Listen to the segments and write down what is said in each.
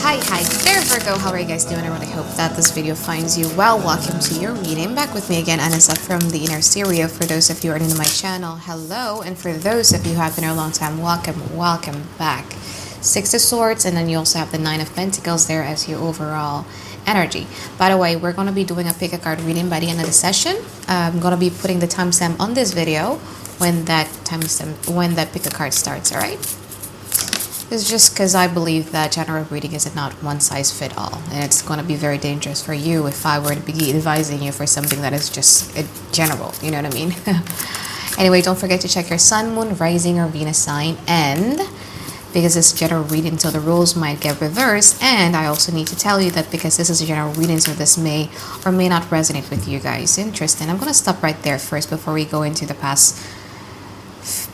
Hi there Virgo, how are you guys doing? I really hope that this video finds you well. Welcome to your reading. Back with me again, Anisa from the Inner Stereo. For those of you who are new to my channel, hello. And for those of you who have been here a long time, welcome back. Six of Swords, and then you also have the Nine of Pentacles there as your overall energy. By the way, we're going to be doing a pick a card reading by the end of the session. I'm going to be putting the timestamp on this video when that pick a card starts, alright? It's just because I believe that general reading is not one size fit all, and it's going to be very dangerous for you if I were to be advising you for something that is just general, you know what I mean? Anyway, don't forget to check your sun, moon, rising, or Venus sign, and because it's general reading, so the rules might get reversed. And I also need to tell you that because this is a general reading, so this may or may not resonate with you guys. Interesting. I'm going to stop right there first before we go into the past,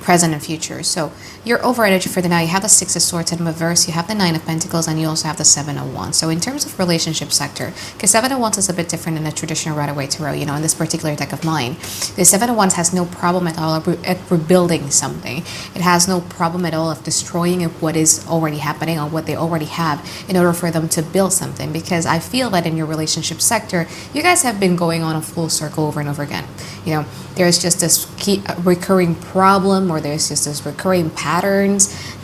present, and future. So your over energy for the now, you have the Six of Swords in reverse, you have the Nine of Pentacles, and you also have the Seven of Wands. So in terms of relationship sector, because Seven of Wands is a bit different than the traditional Rider-Waite Tarot, you know, in this particular deck of mine, the Seven of Wands has no problem at all at rebuilding something. It has no problem at all of destroying what is already happening or what they already have in order for them to build something. Because I feel that in your relationship sector, you guys have been going on a full circle over and over again. You know, there's just this recurring problem, or there's just this recurring patterns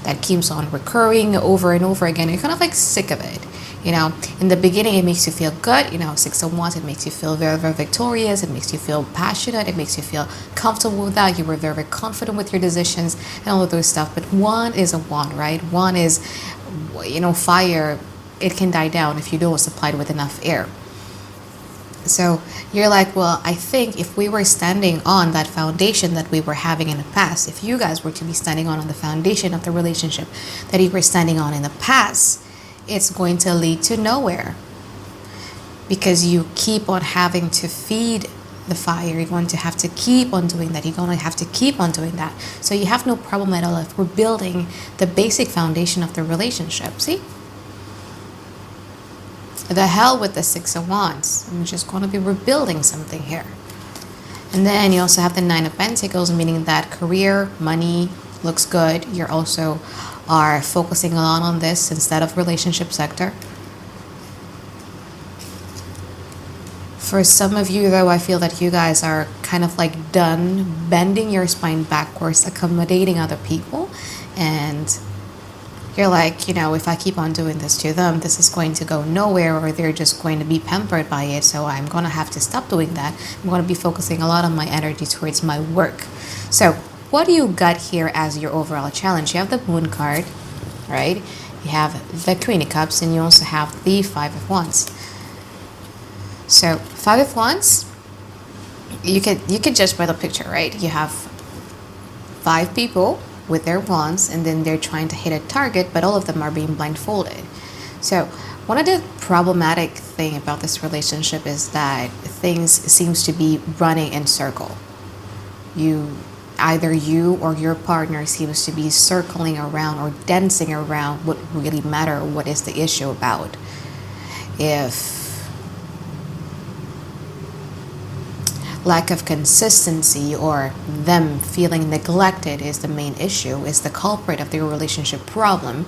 that keeps on recurring over and over again. You're kind of like sick of it. You know, in the beginning, it makes you feel good. You know, Six of Wands, it makes you feel very, very victorious. It makes you feel passionate. It makes you feel comfortable with that. You were very, very confident with your decisions and all of those stuff. But one is a wand, right? One is, you know, fire. It can die down if you don't supply it with enough air. So you're like, well, I think if we were standing on that foundation that we were having in the past, if you guys were to be standing on the foundation of the relationship that you were standing on in the past, it's going to lead to nowhere. Because you keep on having to feed the fire. You're going to have to keep on doing that. You're going to have to keep on doing that. So you have no problem at all if we're building the basic foundation of the relationship. See? The hell with the Six of Wands. I'm just going to be rebuilding something here. And then you also have the Nine of Pentacles, meaning that career, money looks good. You're also are focusing a lot on this instead of relationship sector. For some of you, though, I feel that you guys are kind of like done bending your spine backwards, accommodating other people, and you're like, you know, if I keep on doing this to them, this is going to go nowhere, or they're just going to be pampered by it. So I'm going to have to stop doing that. I'm going to be focusing a lot on my energy towards my work. So what do you got here as your overall challenge? You have the Moon card, right? You have the Queen of Cups, and you also have the Five of Wands. So Five of Wands, you could judge by the picture, right? You have five people with their wands, and then they're trying to hit a target, but all of them are being blindfolded. So one of the problematic thing about this relationship is that things seems to be running in circle. Either you or your partner seems to be circling around or dancing around what really matter, what is the issue about. If lack of consistency or them feeling neglected is the main issue, is the culprit of their relationship problem,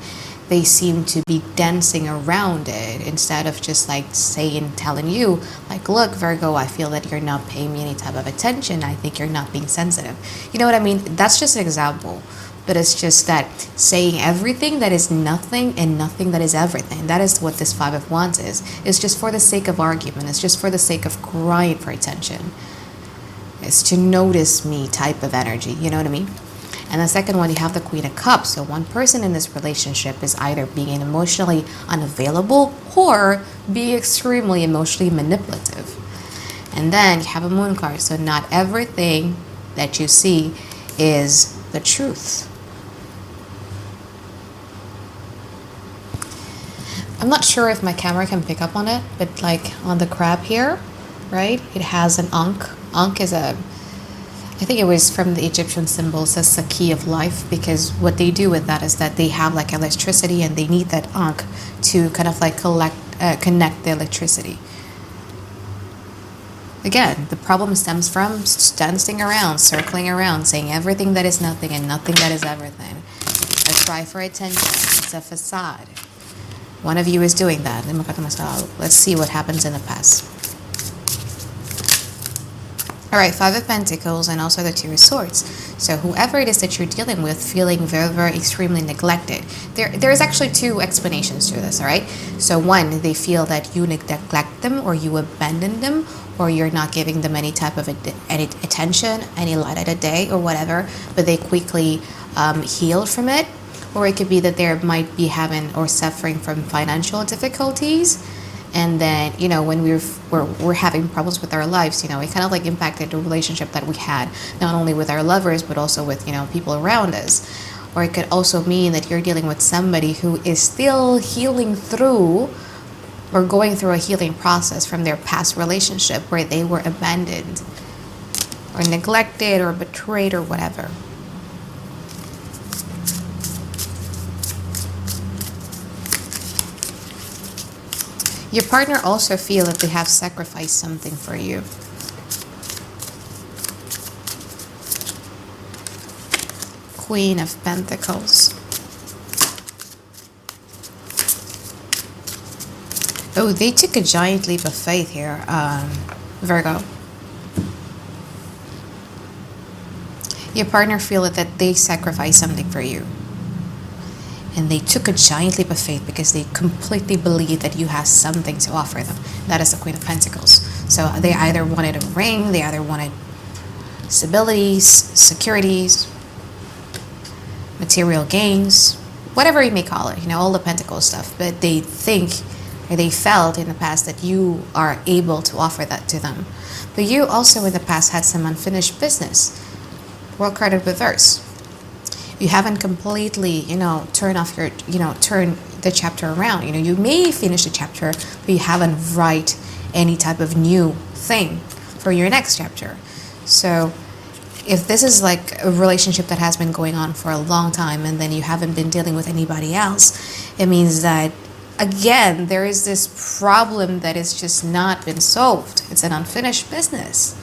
they seem to be dancing around it instead of just like telling you, like, look, Virgo, I feel that you're not paying me any type of attention. I think you're not being sensitive. You know what I mean? That's just an example. But it's just that saying everything that is nothing and nothing that is everything. That is what this Five of Wands is. It's just for the sake of argument. It's just for the sake of crying for attention. It's to notice me type of energy, you know what I mean? And the second one, you have the Queen of Cups. So one person in this relationship is either being emotionally unavailable or being extremely emotionally manipulative. And then you have a Moon card. So not everything that you see is the truth. I'm not sure if my camera can pick up on it, but like on the crab here, right? It has an Ankh. Ankh is I think it was from the Egyptian symbols as a key of life, because what they do with that is that they have like electricity, and they need that Ankh to kind of like connect the electricity. Again, the problem stems from dancing around, circling around, saying everything that is nothing and nothing that is everything. A cry for attention. It's a facade. One of you is doing that. Let's see what happens in the past. Alright, Five of Pentacles and also the Two of Swords. So whoever it is that you're dealing with feeling very, very extremely neglected. There's actually two explanations to this, alright? So one, they feel that you neglect them or you abandon them or you're not giving them any type of any attention, any light of the day or whatever, but they quickly heal from it. Or it could be that they might be having or suffering from financial difficulties. And then, you know, when we're having problems with our lives, you know, it kind of like impacted the relationship that we had, not only with our lovers, but also with, you know, people around us. Or it could also mean that you're dealing with somebody who is still healing through or going through a healing process from their past relationship where they were abandoned or neglected or betrayed or whatever. Your partner also feels that they have sacrificed something for you. Queen of Pentacles. Oh, they took a giant leap of faith here, Virgo. Your partner feels that they sacrificed something for you. And they took a giant leap of faith because they completely believe that you have something to offer them. That is the Queen of Pentacles. So they either wanted a ring, they either wanted stabilities, securities, material gains, whatever you may call it, you know, all the Pentacle stuff. But they think, or they felt in the past that you are able to offer that to them. But you also in the past had some unfinished business. World card in reverse. You haven't completely, you know, turn the chapter around. You know, you may finish the chapter, but you haven't write any type of new thing for your next chapter. So if this is like a relationship that has been going on for a long time and then you haven't been dealing with anybody else, it means that, again, there is this problem that is just not been solved. It's an unfinished business.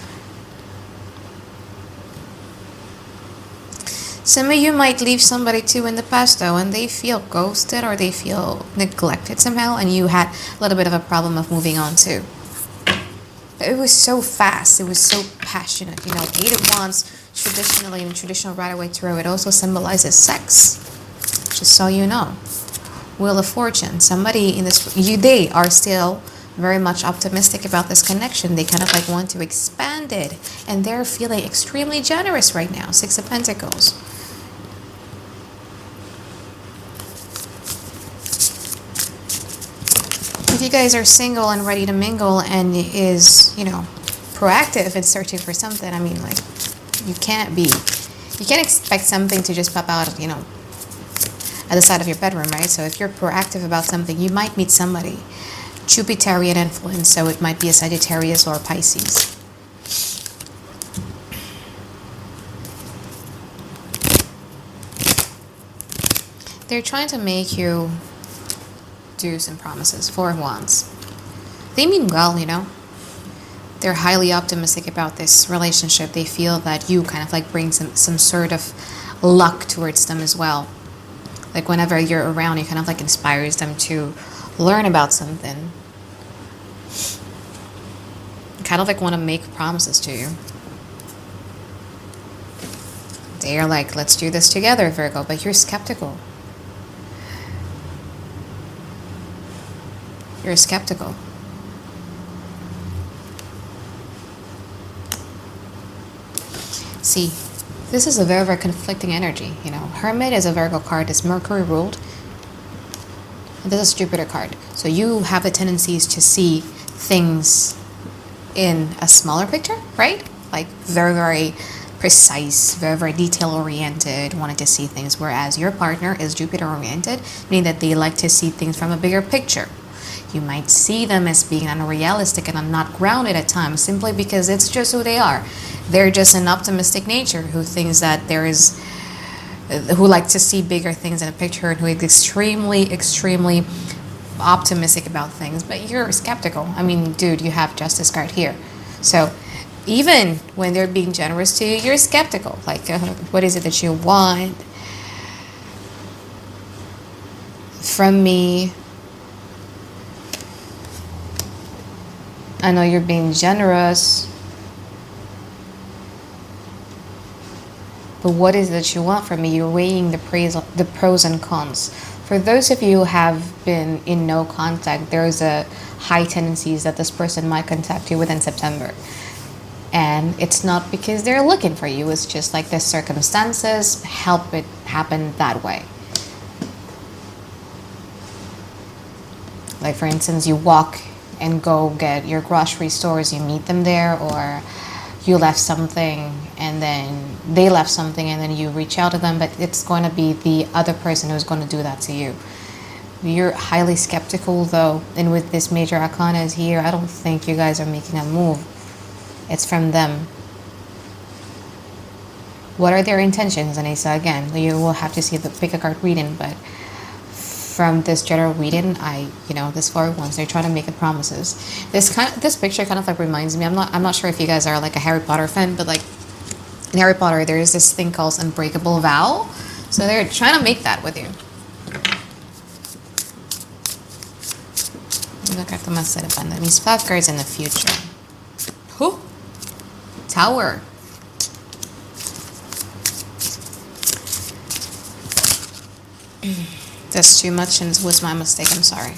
Some of you might leave somebody too in the past though, and they feel ghosted or they feel neglected somehow, and you had a little bit of a problem of moving on too. It was so fast, it was so passionate. You know, Eight of Wands, traditionally in traditional Rider-Waite Tarot, it also symbolizes sex. Just so you know. Wheel of Fortune, somebody in this, they are still very much optimistic about this connection. They kind of like want to expand it, and they're feeling extremely generous right now. Six of Pentacles. If you guys are single and ready to mingle and is, you know, proactive and searching for something, I mean, like, you can't expect something to just pop out, you know, at the side of your bedroom, right? So if you're proactive about something, you might meet somebody. Jupiterian influence, so it might be a Sagittarius or a Pisces. They're trying to make you do some promises. Four of Wands. They mean well, you know. They're highly optimistic about this relationship. They feel that you kind of like bring some sort of luck towards them as well. Like whenever you're around, it kind of like inspires them to learn about something. Kind of like want to make promises to you. They are like, let's do this together, Virgo, but you're skeptical. You're skeptical. See, this is a very, very conflicting energy. You know, Hermit is a Virgo card. It's Mercury ruled. And this is Jupiter card. So you have the tendencies to see things in a smaller picture, right? Like very, very precise, very, very detail oriented, wanting to see things. Whereas your partner is Jupiter oriented, meaning that they like to see things from a bigger picture. You might see them as being unrealistic and not grounded at times simply because it's just who they are. They're just an optimistic nature who thinks that who like to see bigger things in a picture and who is extremely, extremely optimistic about things. But you're skeptical. I mean, dude, you have Justice card here. So even when they're being generous to you, you're skeptical. Like, what is it that you want from me? I know you're being generous, but what is it that you want from me? You're weighing the pros and cons. For those of you who have been in no contact, there's a high tendencies that this person might contact you within September. And it's not because they're looking for you, it's just like the circumstances help it happen that way. Like, for instance, you walk and go get your grocery stores, you meet them there, or you left something and then they left something and then you reach out to them, but it's going to be the other person who's going to do that to you. You're highly skeptical though, and with this major arcana is here, I don't think you guys are making a move. It's from them. What are their intentions, Anisa? Again, you will have to see the pick a card reading, but from this general reading, this far once they're trying to make it promises. This picture kind of like reminds me. I'm not sure if you guys are like a Harry Potter fan, but like in Harry Potter, there is this thing called unbreakable vow. So they're trying to make that with you. Look at the master of that means 5 cards in the future. Who? Tower. That's too much and it was my mistake. I'm sorry.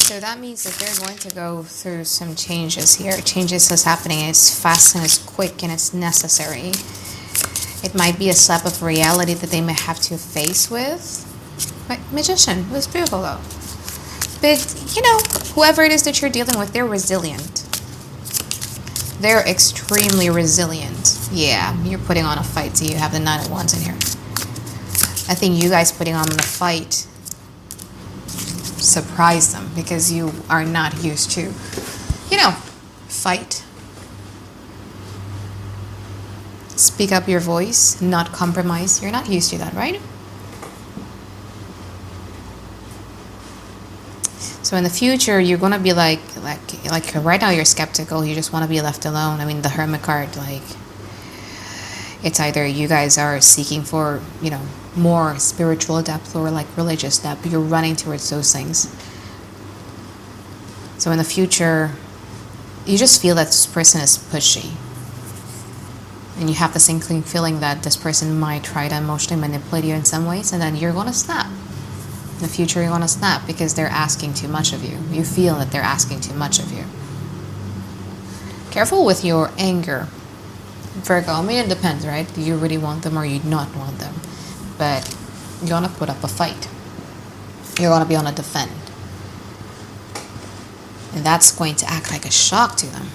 So that means that they're going to go through some changes here. Changes is happening. It's fast and it's quick and it's necessary. It might be a slap of reality that they may have to face with. Right? Magician. It was beautiful though. But, whoever it is that you're dealing with, they're resilient. They're extremely resilient. Yeah, you're putting on a fight, so you have the 9 of Wands in here. I think you guys putting on the fight surprised them because you are not used to, fight. Speak up your voice, not compromise. You're not used to that, right? So in the future, you're going to be like right now you're skeptical. You just want to be left alone. I mean, the Hermit card, like, it's either you guys are seeking for, more spiritual depth or like religious depth. You're running towards those things. So in the future, you just feel that this person is pushy. And you have this inkling feeling that this person might try to emotionally manipulate you in some ways, and then you're going to snap. In the future, you're going to snap because they're asking too much of you. You feel that they're asking too much of you. Careful with your anger, Virgo. I mean, it depends, right? Do you really want them or you not want them? But you're going to put up a fight. You're going to be on a defend. And that's going to act like a shock to them.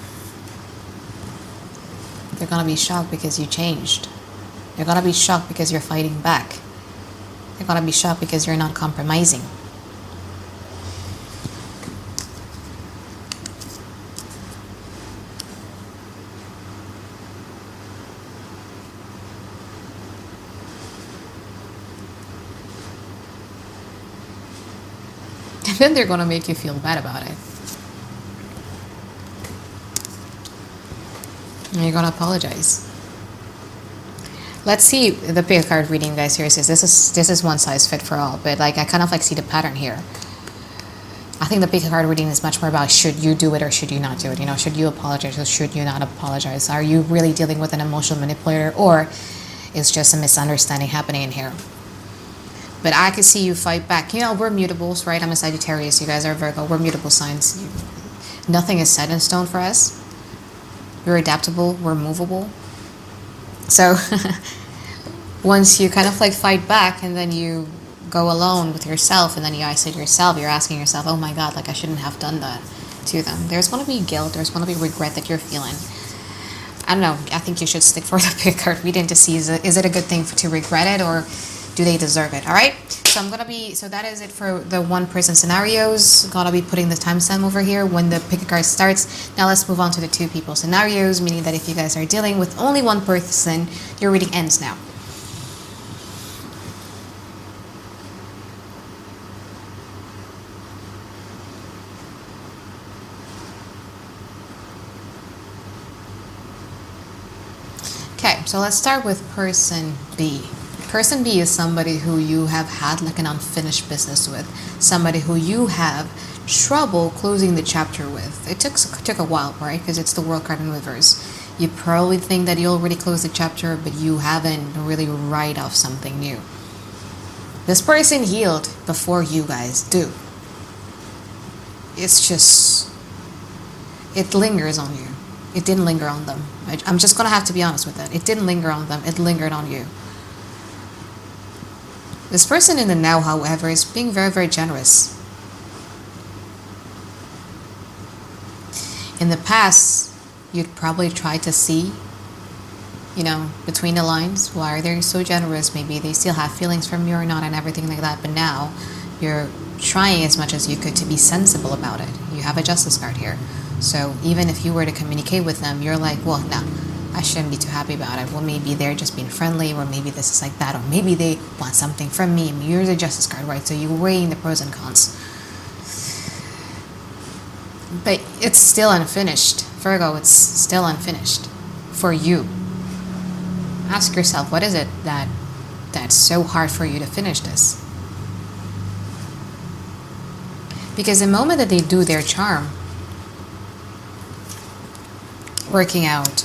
They're going to be shocked because you changed. They're going to be shocked because you're fighting back. They're going to be shocked because you're not compromising. And then they're going to make you feel bad about it. And you're going to apologize. Let's see the pick a card reading, guys. Here says this is one size fit for all, but like I kind of like see the pattern here. I think the pick a card reading is much more about should you do it or should you not do it. Should you apologize or should you not apologize? Are you really dealing with an emotional manipulator, or is just a misunderstanding happening in here? But I could see you fight back. We're mutables, right? I'm a Sagittarius. You guys are Virgo. We're mutable signs. Nothing is set in stone for us. We're adaptable. We're movable. So once you kind of like fight back and then you go alone with yourself and then you isolate yourself, you're asking yourself, oh my God, like I shouldn't have done that to them. There's going to be guilt. There's going to be regret that you're feeling. I don't know. I think you should stick for the pick card reading to see is it a good thing to regret it or do they deserve it? All right. So that is it for the one person scenarios. Gonna be putting the timestamp over here when the pick a card starts. Now let's move on to the 2 people scenarios, meaning that if you guys are dealing with only one person, your reading ends now. Okay, so let's start with person B. Person B is somebody who you have had like an unfinished business with, somebody who you have trouble closing the chapter with. It took a while, right? Because it's the World card in reverse. You probably think that you already closed the chapter, but you haven't really write off something new. This person healed before you guys do. It's just, it lingers on you. It didn't linger on them. I'm just gonna have to be honest with that. It didn't linger on them. It lingered on you. This person in the now, however, is being very, very generous. In the past, you'd probably try to see, between the lines, why are they so generous? Maybe they still have feelings from you or not and everything like that. But now, you're trying as much as you could to be sensible about it. You have a justice card here. So even if you were to communicate with them, you're like, well, no, I shouldn't be too happy about it. Well, maybe they're just being friendly, or maybe this is like that, or maybe they want something from me. You're the justice card, right? So you're weighing the pros and cons. But it's still unfinished. Virgo, it's still unfinished for you. Ask yourself, what is it that's so hard for you to finish this? Because the moment that they do their charm, working out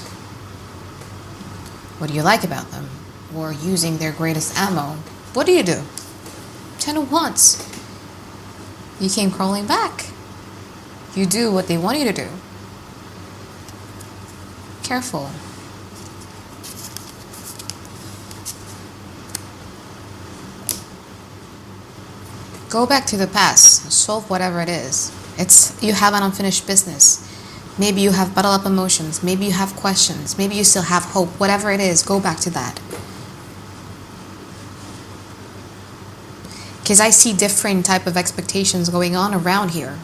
what do you like about them, or using their greatest ammo, what do? 10 of Wands. You came crawling back. You do what they want you to do. Careful. Go back to the past. Solve whatever it is. You have an unfinished business. Maybe you have bottled up emotions. Maybe you have questions. Maybe you still have hope. Whatever it is, go back to that. Because I see different type of expectations going on around here.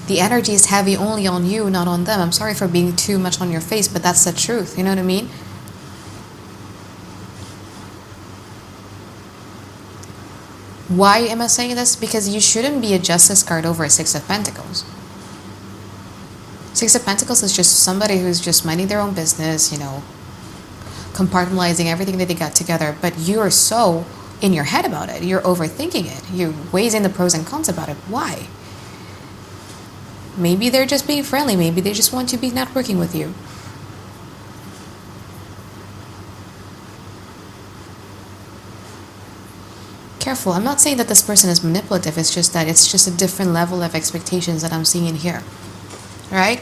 The energy is heavy only on you, not on them. I'm sorry for being too much on your face, but that's the truth. You know what I mean? Why am I saying this? Because you shouldn't be a justice card over a Six of Pentacles. Six of Pentacles is just somebody who's just minding their own business, compartmentalizing everything that they got together. But you're so in your head about it. You're overthinking it. You're weighing the pros and cons about it. Why? Maybe they're just being friendly. Maybe they just want to be networking with you. Careful. I'm not saying that this person is manipulative. It's just that it's just a different level of expectations that I'm seeing in here. All right?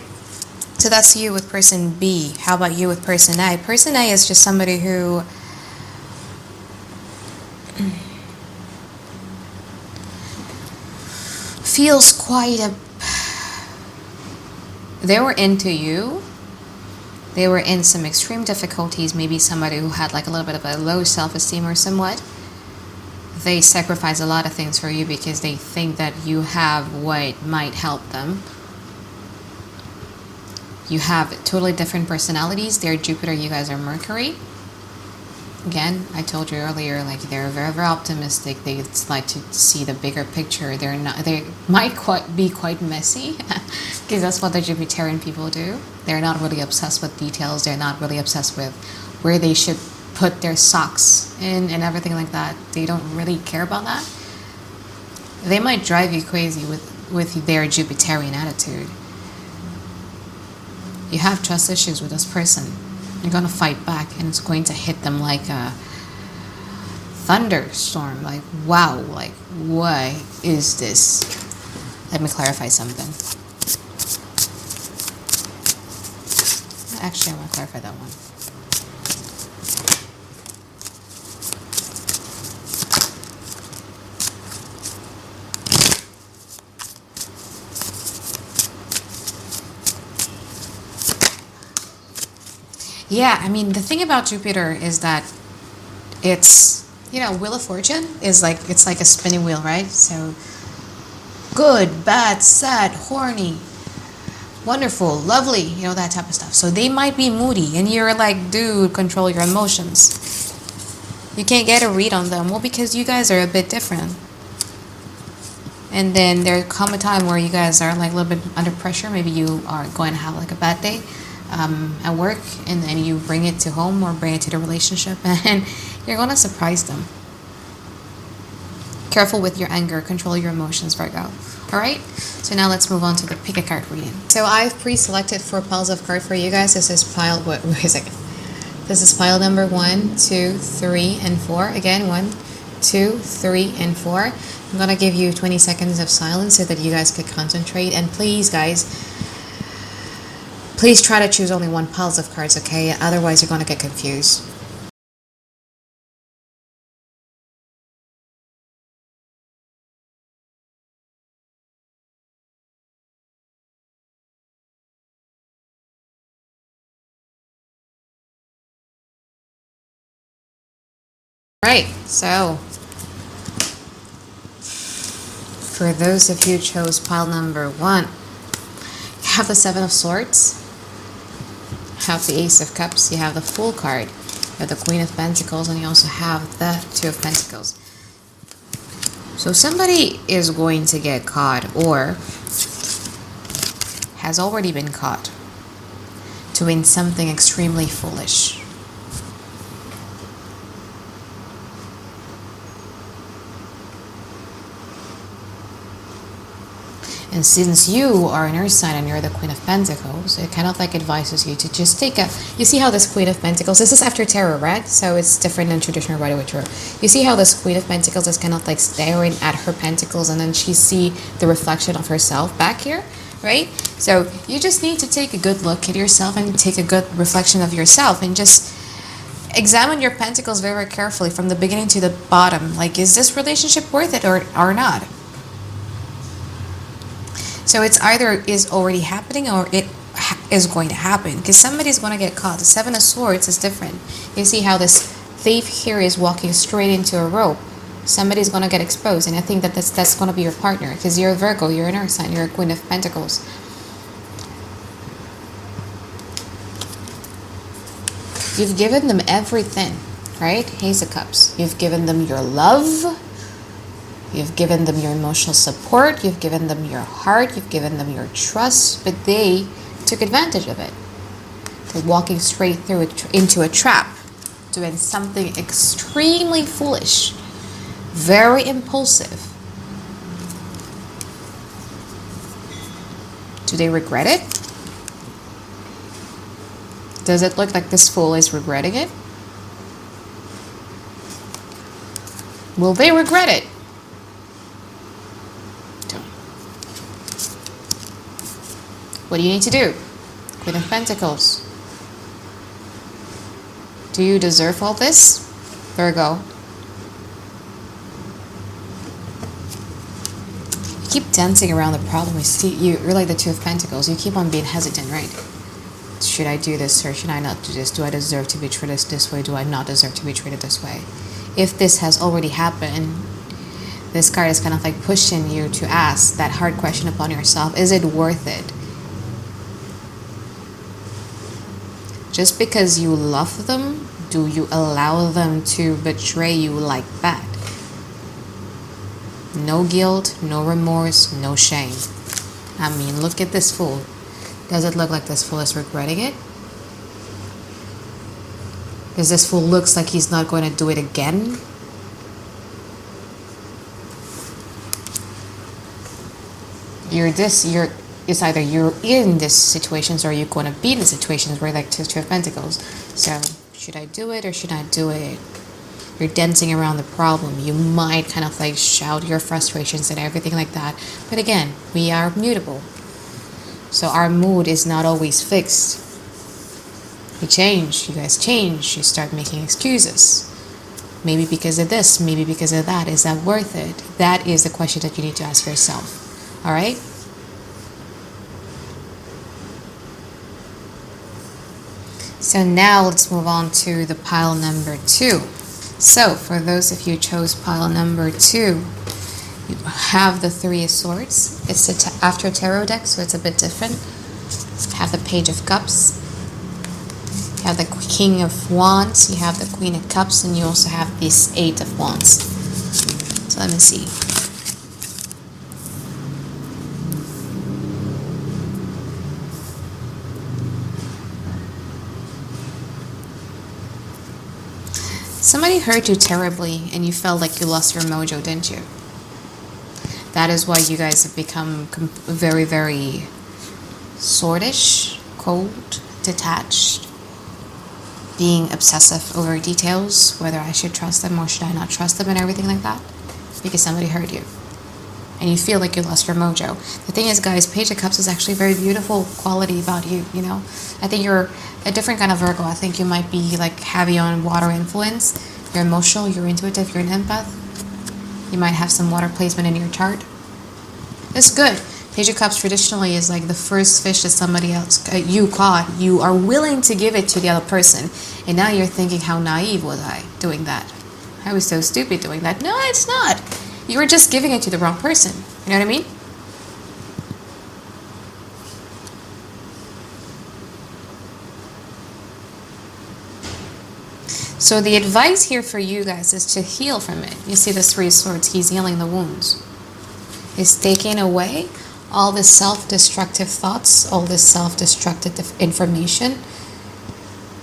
So that's you with person B. How about you with person A? Person A is just somebody who feels they were into you. They were in some extreme difficulties. Maybe somebody who had like a little bit of a low self-esteem or somewhat. They sacrifice a lot of things for you because they think that you have what might help them. You have totally different personalities. They're Jupiter, you guys are Mercury. Again, I told you earlier, like they're very, very optimistic. They like to see the bigger picture. They might be quite messy because that's what the Jupiterian people do. They're not really obsessed with details. They're not really obsessed with where they should put their socks in and everything like that. They don't really care about that. They might drive you crazy with their Jupiterian attitude. You have trust issues with this person. You're going to fight back and it's going to hit them like a thunderstorm. Like, wow, like, what is this? Let me clarify something. Actually, I want to clarify that one. Yeah, I mean, the thing about Jupiter is that it's, Wheel of Fortune is like, it's like a spinning wheel, right? So good, bad, sad, horny, wonderful, lovely, that type of stuff. So they might be moody and you're like, dude, control your emotions. You can't get a read on them. Well, because you guys are a bit different. And then there come a time where you guys are like a little bit under pressure. Maybe you are going to have like a bad day at work, and then you bring it to home or bring it to the relationship, and You're gonna surprise them. Careful with your anger. Control your emotions, Virgo. Alright? So now let's move on to the pick a card reading. So I've pre-selected 4 piles of cards for you guys. This is pile... Wait a second. This is pile number 1, 2, 3, and 4. Again, 1, 2, 3, and 4. I'm gonna give you 20 seconds of silence so that you guys could concentrate. And please, guys, please try to choose only 1 piles of cards, okay? Otherwise, you're gonna get confused. Right, so for those of you who chose pile number 1, you have the 7 of Swords, you have the Ace of Cups, you have the Fool card, you have the Queen of Pentacles, and you also have the 2 of Pentacles. So somebody is going to get caught or has already been caught doing something extremely foolish. And since you are an earth sign and you're the Queen of Pentacles, it kind of like advises you to just take a... You see how this Queen of Pentacles... This is after tarot, right? So it's different than traditional Rider-Waite-Tarot. You see how this Queen of Pentacles is kind of like staring at her pentacles, and then she see the reflection of herself back here, right? So you just need to take a good look at yourself and take a good reflection of yourself and just examine your pentacles very carefully from the beginning to the bottom. Like, is this relationship worth it or not? So it's either is already happening or it is going to happen, because somebody's going to get caught. The 7 of Swords is different. You see how this thief here is walking straight into a rope. Somebody's going to get exposed, and I think that that's going to be your partner, because you're a Virgo, you're an earth sign, you're a Queen of Pentacles. You've given them everything, right? Ace of Cups. You've given them your love. You've given them your emotional support, you've given them your heart, you've given them your trust, but they took advantage of it. They're walking straight through it into a trap, doing something extremely foolish, very impulsive. Do they regret it? Does it look like this fool is regretting it? Will they regret it? What do you need to do? Queen of Pentacles. Do you deserve all this? Virgo. You keep dancing around the problem. You're like the 2 of Pentacles. You keep on being hesitant, right? Should I do this or should I not do this? Do I deserve to be treated this way? Do I not deserve to be treated this way? If this has already happened, this card is kind of like pushing you to ask that hard question upon yourself. Is it worth it? Just because you love them, do you allow them to betray you like that? No guilt, no remorse, no shame. I mean, look at this fool. Does it look like this fool is regretting it? Does this fool looks like he's not going to do it again? It's either you're in these situations or you're going to be in the situations where like 2 of Pentacles. So should I do it or should I do it? You're dancing around the problem. You might kind of like shout your frustrations and everything like that. But again, we are mutable. So our mood is not always fixed. You change, you guys change, you start making excuses. Maybe because of this, maybe because of that. Is that worth it? That is the question that you need to ask yourself. All right? So now let's move on to the pile number 2. So for those of you who chose pile number 2, you have the 3 of Swords. It's after tarot deck, so it's a bit different. You have the Page of Cups. You have the King of Wands. You have the Queen of Cups, and you also have this 8 of Wands. So let me see. Somebody hurt you terribly and you felt like you lost your mojo, didn't you? That is why you guys have become very, very swordish, cold, detached, being obsessive over details, whether I should trust them or should I not trust them and everything like that, because somebody hurt you. And you feel like you lost your mojo. The thing is, guys, Page of Cups is actually a very beautiful quality about you, you know? I think you're a different kind of Virgo. I think you might be like heavy on water influence. You're emotional, you're intuitive, you're an empath. You might have some water placement in your chart. It's good. Page of Cups traditionally is like the first fish that somebody else, you caught. You are willing to give it to the other person. And now you're thinking, how naive was I doing that? I was so stupid doing that. No, it's not. You were just giving it to the wrong person. You know what I mean? So the advice here for you guys is to heal from it. You see the Three of Swords. He's healing the wounds. He's taking away all the self-destructive thoughts, all this self-destructive information.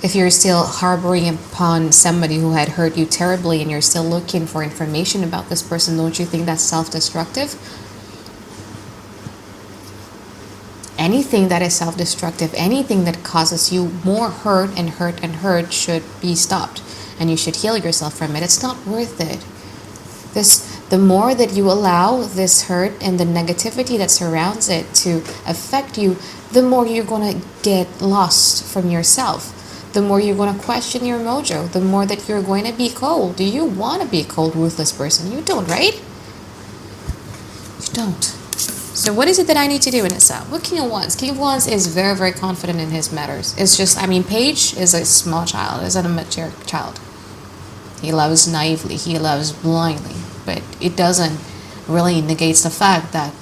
If you're still harboring upon somebody who had hurt you terribly and you're still looking for information about this person, don't you think that's self-destructive? Anything that is self-destructive, anything that causes you more hurt and hurt and hurt should be stopped. And you should heal yourself from it. It's not worth it. The more that you allow this hurt and the negativity that surrounds it to affect you, the more you're going to get lost from yourself. The more you're going to question your mojo, the more that you're going to be cold. Do you want to be a cold, ruthless person? You don't, right? You don't. So what is it that I need to do, Anisa? What King of Wands? King of Wands is very, very confident in his matters. It's just, I mean, Page is a small child, is an immature child. He loves naively, he loves blindly, but it doesn't really negate the fact that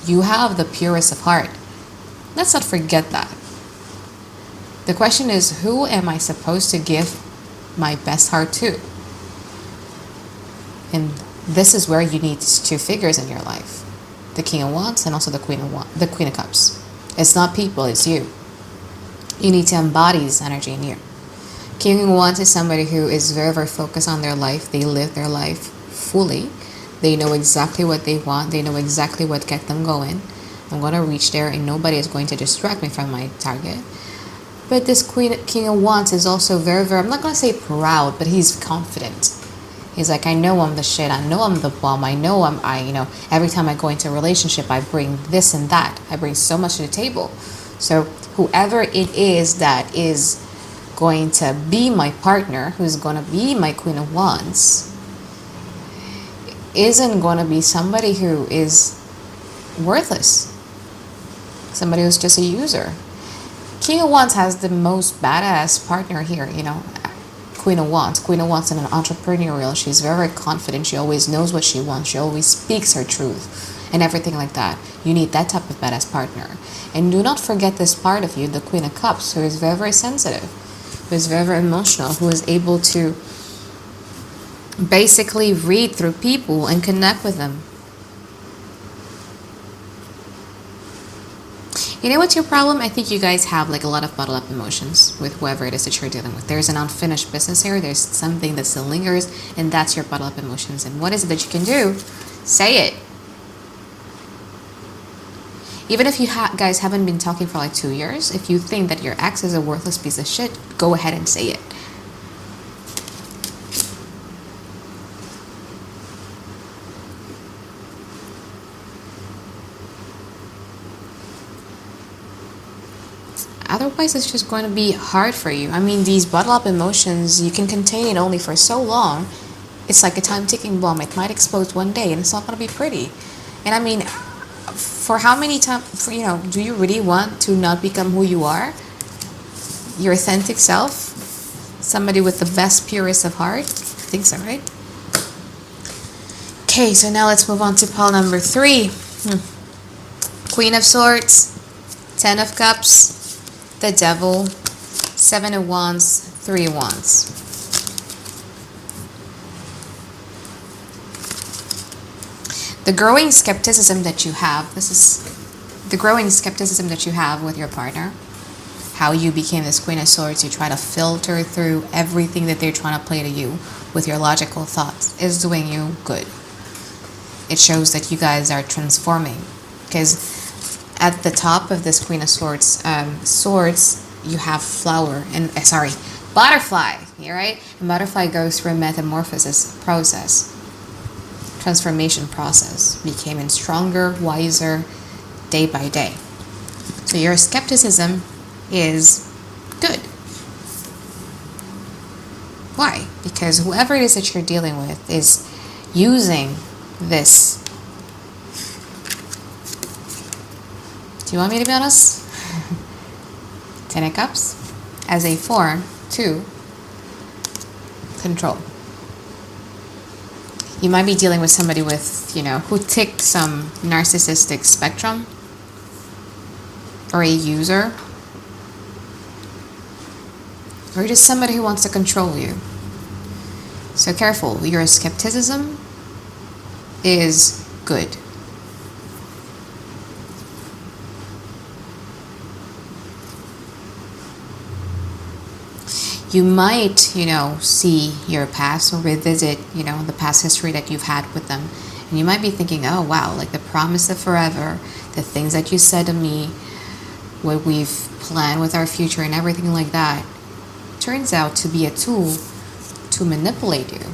you have the purest of heart. Let's not forget that. The question is, who am I supposed to give my best heart to? And this is where you need these two figures in your life. The King of Wands and also the Queen of Cups. It's not people, it's you. You need to embody this energy in you. King of Wands is somebody who is very, very focused on their life. They live their life fully. They know exactly what they want. They know exactly what gets them going. I'm going to reach there and nobody is going to distract me from my target. But this King of Wands is also very, very, I'm not going to say proud, but he's confident. He's like, I know I'm the shit. I know I'm the bomb. I know every time I go into a relationship, I bring this and that. I bring so much to the table. So whoever it is that is going to be my partner, who's going to be my Queen of Wands, isn't going to be somebody who is worthless. Somebody who's just a user. King of Wands has the most badass partner here, Queen of Wands. Queen of Wands is an entrepreneurial. She's very, very confident. She always knows what she wants. She always speaks her truth and everything like that. You need that type of badass partner. And do not forget this part of you, the Queen of Cups, who is very, very sensitive, who is very, very emotional, who is able to basically read through people and connect with them. You know what's your problem? I think you guys have like a lot of bottled up emotions with whoever it is that you're dealing with. There's an unfinished business here. There's something that still lingers, and that's your bottled up emotions. And what is it that you can do? Say it. Even if you guys haven't been talking for like 2 years, if you think that your ex is a worthless piece of shit, go ahead and say it. Otherwise, it's just going to be hard for you. I mean, these bottled up emotions, you can contain it only for so long. It's like a time ticking bomb. It might explode one day and it's not going to be pretty. And I mean, for how many times, do you really want to not become who you are? Your authentic self? Somebody with the best, purest of heart? I think so, right? Okay, so now let's move on to pile number 3. Queen of Swords, 10 of Cups, the Devil, 7 of Wands, 3 of Wands. The growing skepticism that you have, this is the growing skepticism that you have with your partner, how you became this Queen of Swords. You try to filter through everything that they're trying to play to you with your logical thoughts. Is doing you good. It shows that you guys are transforming, because at the top of this Queen of Swords, you have flower and butterfly. All right, and butterfly goes through a metamorphosis process, transformation process, becoming stronger, wiser, day by day. So your skepticism is good. Why? Because whoever it is that you're dealing with is using this. Do you want me to be honest? Ten of Cups as a form to control. You might be dealing with somebody with, who ticked some narcissistic spectrum, or a user, or just somebody who wants to control you. So careful. Your skepticism is good. You might, see your past or revisit, the past history that you've had with them. And you might be thinking, oh, wow, like the promise of forever, the things that you said to me, what we've planned with our future and everything like that, turns out to be a tool to manipulate you.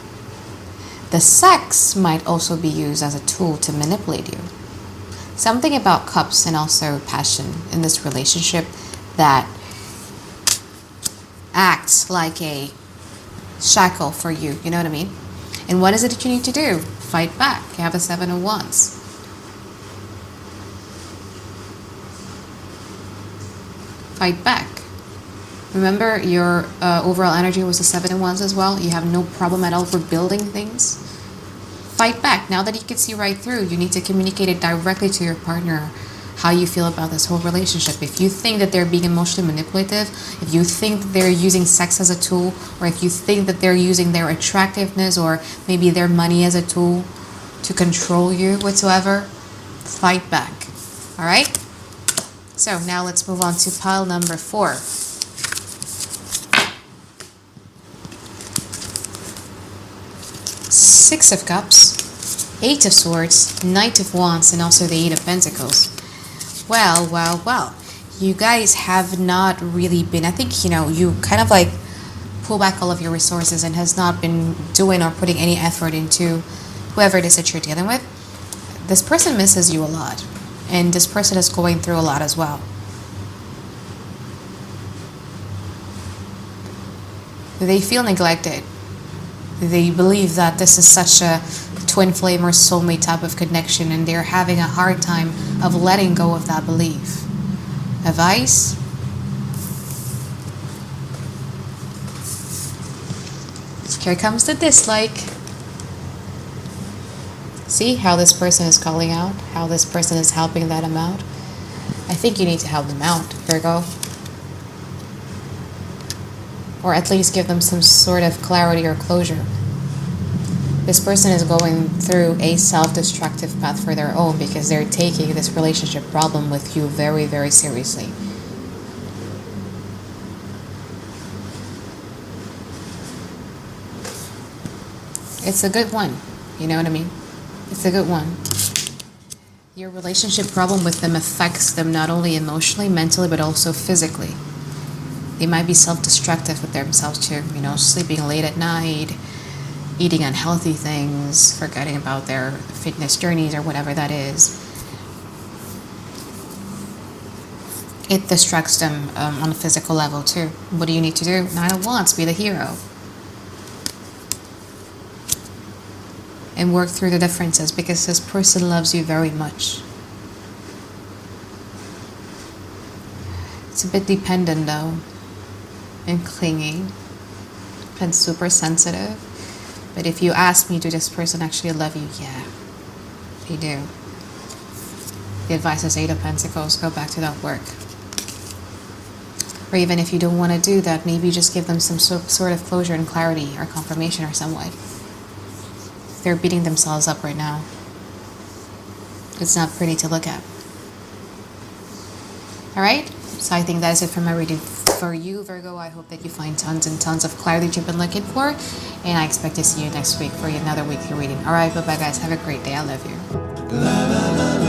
The sex might also be used as a tool to manipulate you. Something about cups and also passion in this relationship that acts like a shackle for you, you know what I mean? And what is it that you need to do? Fight back. You have a 7 of Wands. Fight back. Remember, your overall energy was a 7 of Wands as well. You have no problem at all for building things. Fight back. Now that you can see right through, you need to communicate it directly to your partner, how you feel about this whole relationship. If you think that they're being emotionally manipulative, if you think that they're using sex as a tool, or if you think that they're using their attractiveness or maybe their money as a tool to control you whatsoever, fight back. All right? So now let's move on to pile number 4. Six of Cups, 8 of Swords, Knight of Wands, and also the 8 of Pentacles. Well. You guys have not really been, I think, you kind of like pull back all of your resources and has not been doing or putting any effort into whoever it is that you're dealing with. This person misses you a lot. And this person is going through a lot as well. They feel neglected. They believe that this is such a twin flame or soulmate type of connection, and they're having a hard time of letting go of that belief. Advice? Here comes the dislike. See how this person is calling out, how this person is helping that out. I think you need to help them out, Virgo. Or at least give them some sort of clarity or closure. This person is going through a self-destructive path for their own because they're taking this relationship problem with you very, very seriously. It's a good one. You know what I mean? It's a good one. Your relationship problem with them affects them not only emotionally, mentally, but also physically. They might be self-destructive with themselves too, sleeping late at night, eating unhealthy things, forgetting about their fitness journeys or whatever that is. It distracts them on a physical level too. What do you need to do? 9 of Wands, be the hero. And work through the differences because this person loves you very much. It's a bit dependent though, and clingy, and super sensitive. But if you ask me, do this person actually love you? Yeah, they do. The advice is 8 of Pentacles, go back to that work. Or even if you don't want to do that, maybe just give them some sort of closure and clarity or confirmation or some way. They're beating themselves up right now. It's not pretty to look at. Alright? So I think that is it for my reading for you, Virgo. I hope that you find tons and tons of clarity that you've been looking for. And I expect to see you next week for another weekly reading. All right, bye-bye, guys. Have a great day. I love you.